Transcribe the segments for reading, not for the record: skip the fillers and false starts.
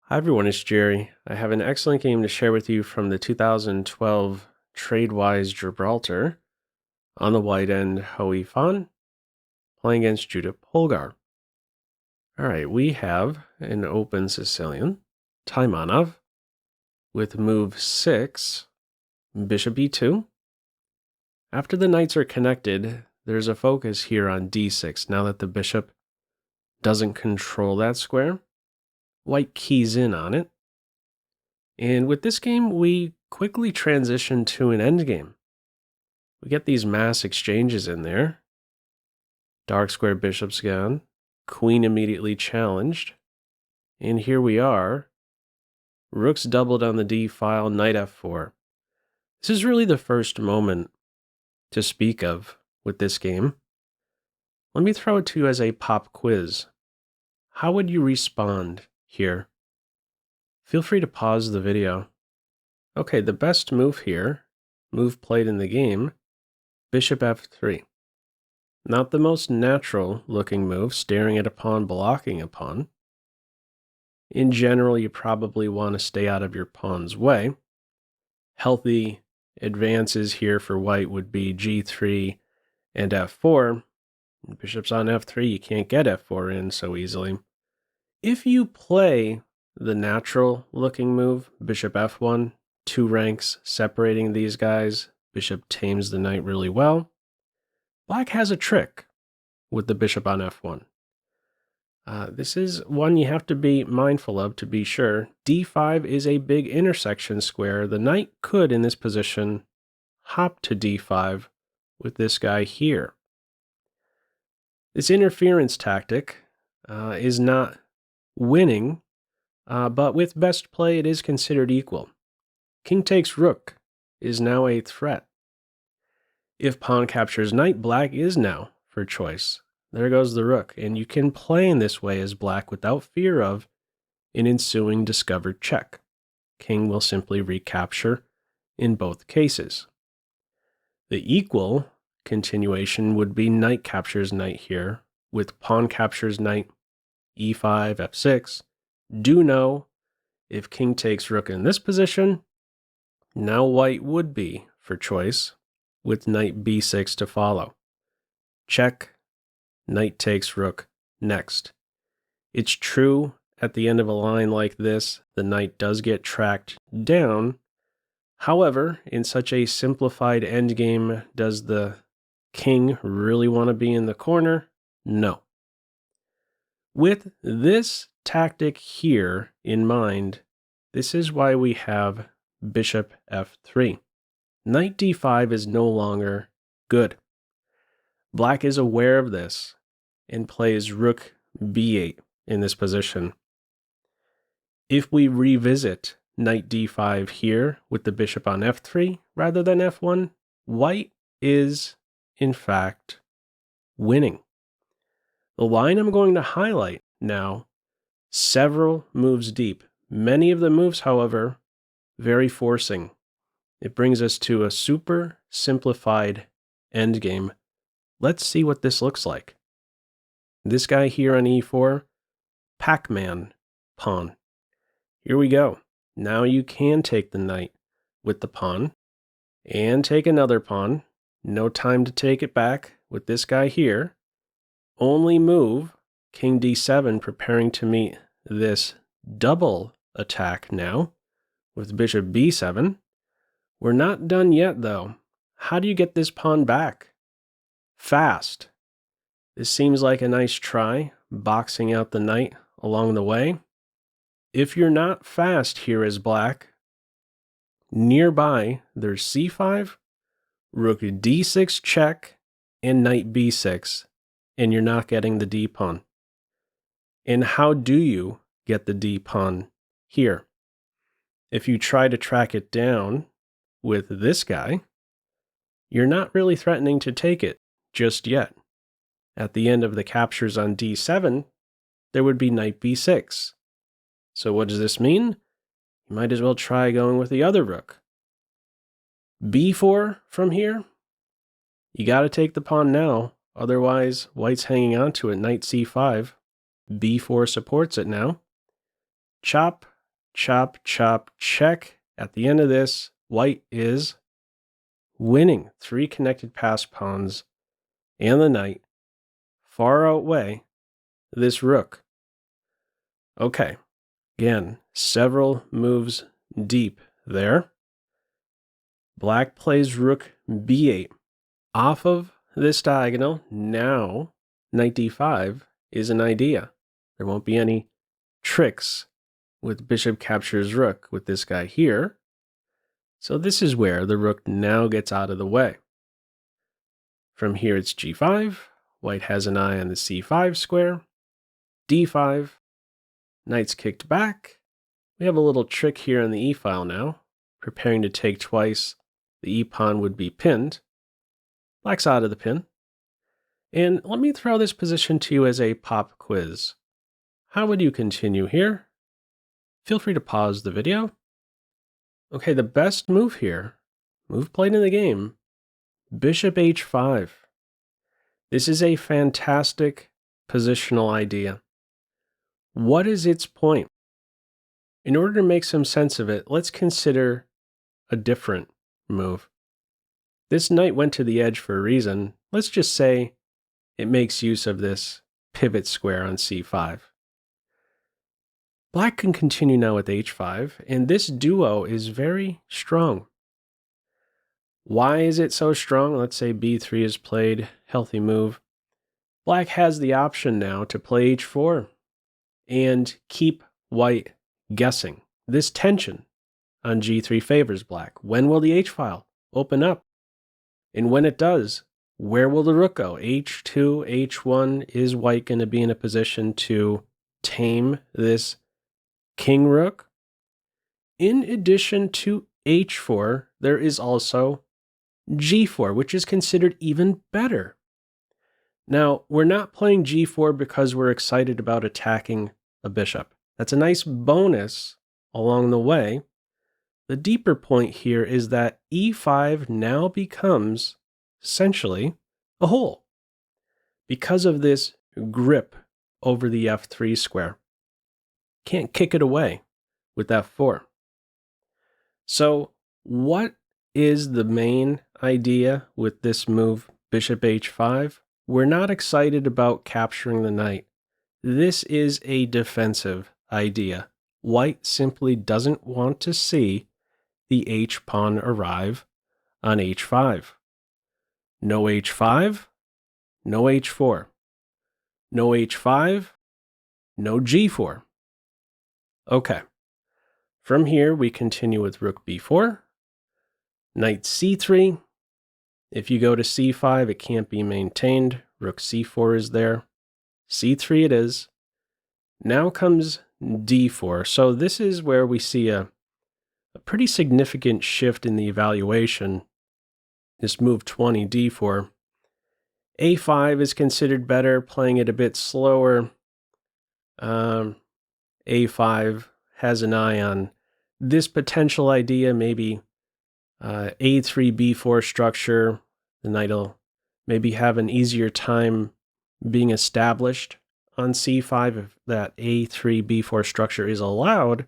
Hi everyone, it's Jerry. I have an excellent game to share with you from the 2012 Tradewise Gibraltar. On the white end, Hou Yifan playing against Judit Polgar. Alright, we have an open Sicilian Taimanov with move 6, bishop e2. After the knights are connected, there's a focus here on d6 now that the bishop doesn't control that square. White keys in on it. And with this game, we quickly transition to an endgame. We get these mass exchanges in there. Dark square bishop's gone. Queen immediately challenged. And here we are. Rook's doubled on the d file, knight f4. This is really the first moment to speak of with this game. Let me throw it to you as a pop quiz. How would you respond here? Feel free to pause the video. Okay, the best move here, move played in the game, bishop f3. Not the most natural looking move, staring at a pawn, blocking a pawn. In general, you probably want to stay out of your pawn's way. Healthy advances here for white would be g3 and f4. Bishop's on f3, you can't get f4 in so easily. If you play the natural looking move, bishop f1, 2 ranks separating these guys, bishop tames the knight really well. Black has a trick with the bishop on f1. This is one you have to be mindful of to be sure. d5 is a big intersection square. The knight could, in this position, hop to d5 with this guy here. This interference tactic is not winning, but with best play it is considered equal. King takes rook is now a threat. If pawn captures knight, black is now for choice. There goes the rook, and you can play in this way as black without fear of an ensuing discovered check. King will simply recapture in both cases. The equal continuation would be knight captures knight here, with pawn captures knight, e5, f6. Do know, if king takes rook in this position, now white would be for choice, with knight b6 to follow. Check, knight takes rook next. It's true, at the end of a line like this, the knight does get tracked down. However, in such a simplified endgame, does the king really want to be in the corner? No. With this tactic here in mind, this is why we have bishop f3. Knight d5 is no longer good. Black is aware of this and plays rook b8 in this position. If we revisit knight d5 here with the bishop on f3 rather than f1, white is, in fact, winning. The line I'm going to highlight now, several moves deep. Many of the moves, however, very forcing. It brings us to a super simplified endgame. Let's see what this looks like. This guy here on e4, Pac-Man pawn. Here we go. Now you can take the knight with the pawn and take another pawn. No time to take it back with this guy here. Only move, king d7, preparing to meet this double attack now with bishop b7. We're not done yet, though. How do you get this pawn back? Fast. This seems like a nice try, boxing out the knight along the way. If you're not fast here as black, nearby there's c5, rook d6 check, and knight b6, and you're not getting the d pawn. And how do you get the d pawn here? If you try to track it down with this guy, you're not really threatening to take it just yet. At the end of the captures on d7, there would be knight b6. So what does this mean? You might as well try going with the other rook. b4 from here? You got to take the pawn now, otherwise white's hanging on to it, knight c5. b4 supports it now. Chop chop, chop, check. At the end of this, white is winning. 3 connected pass pawns and the knight far outweigh this rook. Okay, again, several moves deep there. Black plays rook b8. Off of this diagonal, now knight d5 is an idea. There won't be any tricks with bishop captures rook with this guy here. So this is where the rook now gets out of the way. From here it's g5. White has an eye on the c5 square. d5. Knight's kicked back. We have a little trick here on the e-file now. Preparing to take twice. The e-pawn would be pinned. Black's out of the pin. And let me throw this position to you as a pop quiz. How would you continue here? Feel free to pause the video. Okay, the best move here, move played in the game, bishop h5. This is a fantastic positional idea. What is its point? In order to make some sense of it, let's consider a different move. This knight went to the edge for a reason. Let's just say it makes use of this pivot square on c5. Black can continue now with h5, and this duo is very strong. Why is it so strong? Let's say b3 is played, healthy move. Black has the option now to play h4 and keep white guessing. This tension on g3 favors black. When will the h-file open up? And when it does, where will the rook go? h2, h1, is white going to be in a position to tame this king rook? In addition to h4, there is also g4, which is considered even better. Now, we're not playing g4 because we're excited about attacking a bishop. That's a nice bonus along the way. The deeper point here is that e5 now becomes essentially a hole because of this grip over the f3 square. Can't kick it away with f4. So what is the main idea with this move, bishop h5? We're not excited about capturing the knight. This is a defensive idea. White simply doesn't want to see the h-pawn arrive on h5. No h5, no h4. No h5, no g4. Okay. From here, we continue with rook b4, knight c3. If you go to c5, it can't be maintained. Rook c4 is there. c3 it is. Now comes d4. So this is where we see a pretty significant shift in the evaluation. This move 20, d4. a5 is considered better, playing it a bit slower. a5 has an eye on this potential idea, maybe a3 b4 structure. The knight will maybe have an easier time being established on c5 if that a3 b4 structure is allowed.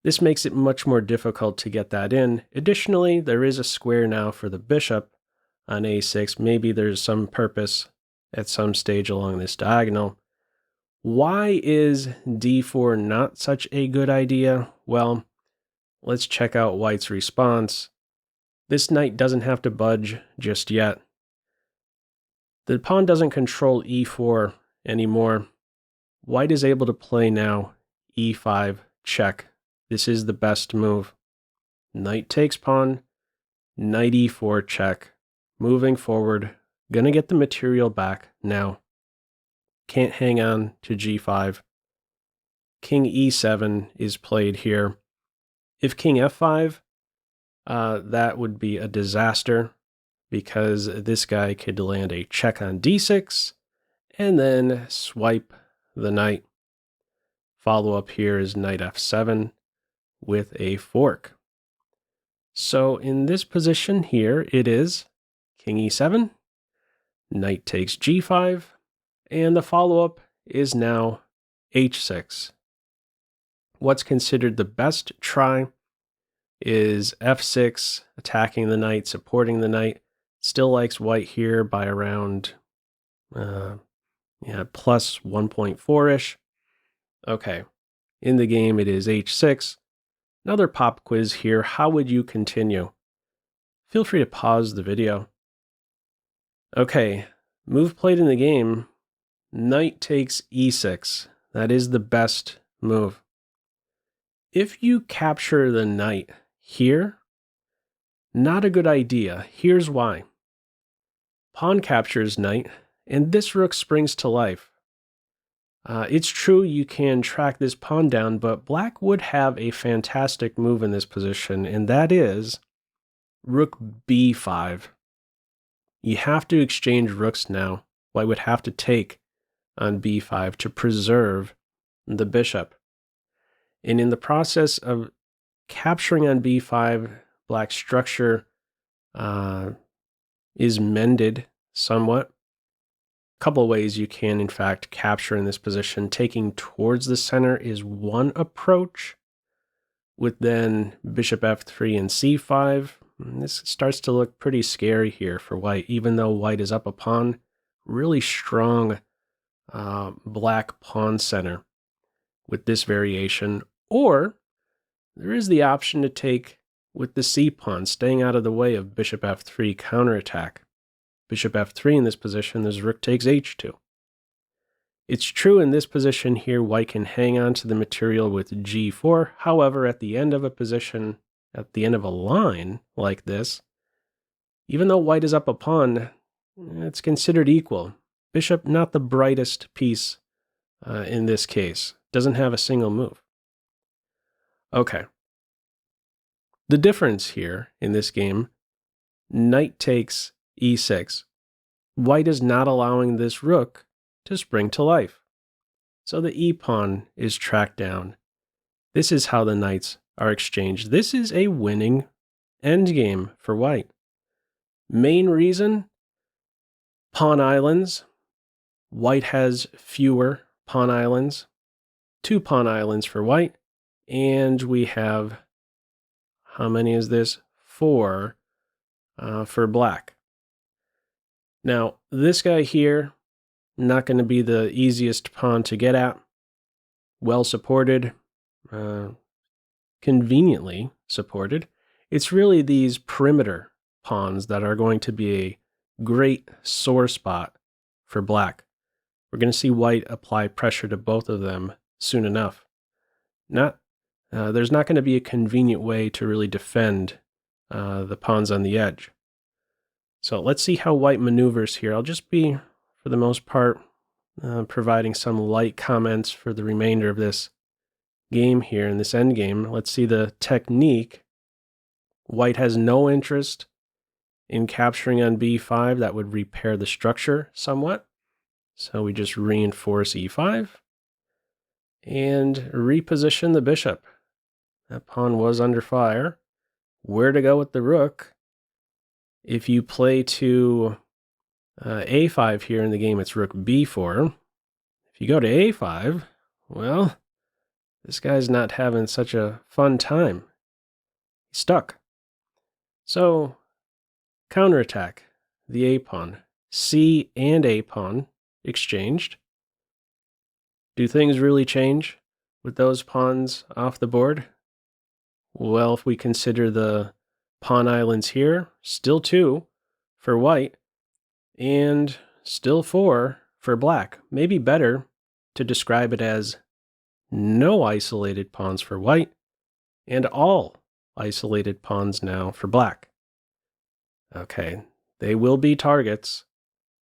This makes it much more difficult to get that in. Additionally, there is a square now for the bishop on a6. Maybe there's some purpose at some stage along this diagonal. Why is d4 not such a good idea? Well, let's check out white's response. This knight doesn't have to budge just yet. The pawn doesn't control e4 anymore. White is able to play now e5 check. This is the best move. Knight takes pawn, knight e4 check. Moving forward, gonna get the material back now. Can't hang on to g5. King e7 is played here. If king f5, that would be a disaster because this guy could land a check on d6 and then swipe the knight. Follow up here is knight f7 with a fork. So in this position here, it is king e7, knight takes g5, and the follow-up is now h6. what's considered the best try is f6, attacking the knight, supporting the knight. Still likes white here by around plus 1.4-ish. Okay, in the game it is h6. Another pop quiz here. How would you continue? Feel free to pause the video. Okay, move played in the game, knight takes e6. That is the best move. If you capture the knight here, not a good idea. Here's why. Pawn captures knight, and this rook springs to life. It's true you can track this pawn down, but black would have a fantastic move in this position, and that is rook b5. You have to exchange rooks now. White would have to take on b5 to preserve the bishop. And in the process of capturing on b5, black's structure is mended somewhat. A couple of ways you can, in fact, capture in this position. Taking towards the center is one approach, with then bishop f3 and c5. And this starts to look pretty scary here for white, even though white is up a pawn. Really strong black pawn center with this variation. Or there is the option to take with the c pawn, staying out of the way of bishop f3 counterattack. Bishop f3 in this position, this rook takes h2. It's true in this position here, white can hang on to the material with g4. However, at the end of a position, at the end of a line like this, even though white is up a pawn, it's considered equal. Bishop, not the brightest piece in this case. Doesn't have a single move. Okay. The difference here in this game, knight takes e6. White is not allowing this rook to spring to life. So the e-pawn is tracked down. This is how the knights are exchanged. This is a winning endgame for white. Main reason, pawn islands. White has fewer pawn islands. 2 pawn islands for white. And we have, how many is this? 4 for black. Now, this guy here, not going to be the easiest pawn to get at. Well supported, conveniently supported. It's really these perimeter pawns that are going to be a great sore spot for black. We're going to see white apply pressure to both of them soon enough. There's not going to be a convenient way to really defend the pawns on the edge. So let's see how white maneuvers here. I'll just be, for the most part, providing some light comments for the remainder of this game here in this endgame. Let's see the technique. White has no interest in capturing on b5. That would repair the structure somewhat. So we just reinforce e5 and reposition the bishop. That pawn was under fire. Where to go with the rook? If you play to a5 here in the game, it's rook b4. If you go to a5, well, this guy's not having such a fun time. He's stuck. So, counterattack, the a-pawn. C and a-pawn exchanged. Do things really change with those pawns off the board? Well, if we consider the pawn islands here, still 2 for white, and still 4 for black. Maybe better to describe it as no isolated pawns for white, and all isolated pawns now for black. Okay, they will be targets.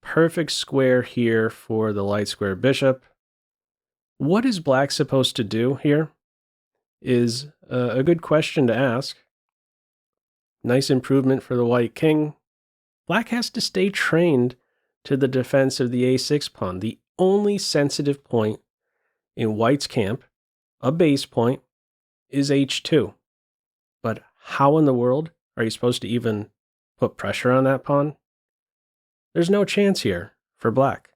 Perfect square here for the light square bishop. What is black supposed to do here is a good question to ask. Nice improvement for the white king. Black has to stay trained to the defense of the a6 pawn. The only sensitive point in white's camp, a base point, is h2. But how in the world are you supposed to even put pressure on that pawn? There's no chance here for black.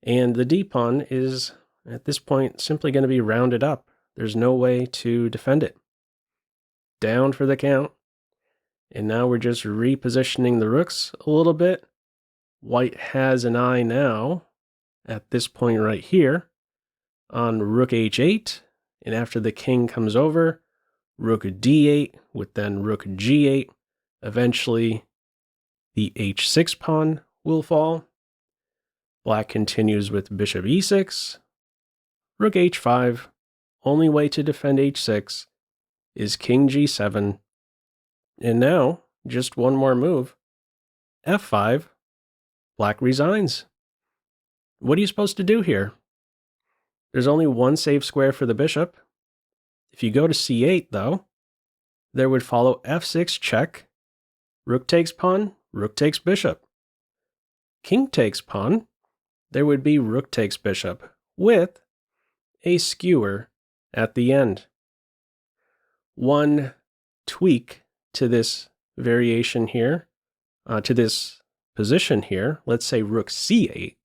And the d pawn is, at this point, simply going to be rounded up. There's no way to defend it. Down for the count. And now we're just repositioning the rooks a little bit. White has an eye now at this point right here on rook h8. And after the king comes over, rook d8 with then rook g8. Eventually, the h6 pawn will fall. Black continues with bishop e6, rook h5. Only way to defend h6 is king g7. And now, just one more move, f5. Black resigns. What are you supposed to do here? There's only one safe square for the bishop. If you go to c8, though, there would follow f6 check, rook takes pawn, rook takes bishop. King takes pawn, there would be rook takes bishop, with a skewer at the end. One tweak to this variation here, to this position here, let's say rook c8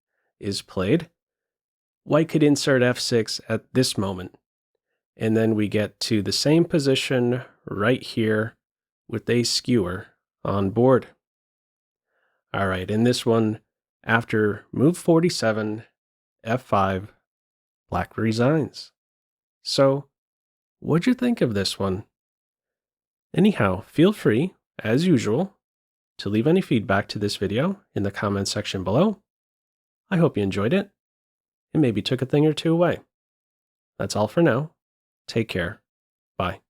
is played, white could insert f6 at this moment, and then we get to the same position right here with a skewer on board. All right, in this one, after move 47, f5, black resigns. So, what'd you think of this one? Anyhow, feel free, as usual, to leave any feedback to this video in the comments section below. I hope you enjoyed it, and maybe took a thing or two away. That's all for now. Take care. Bye.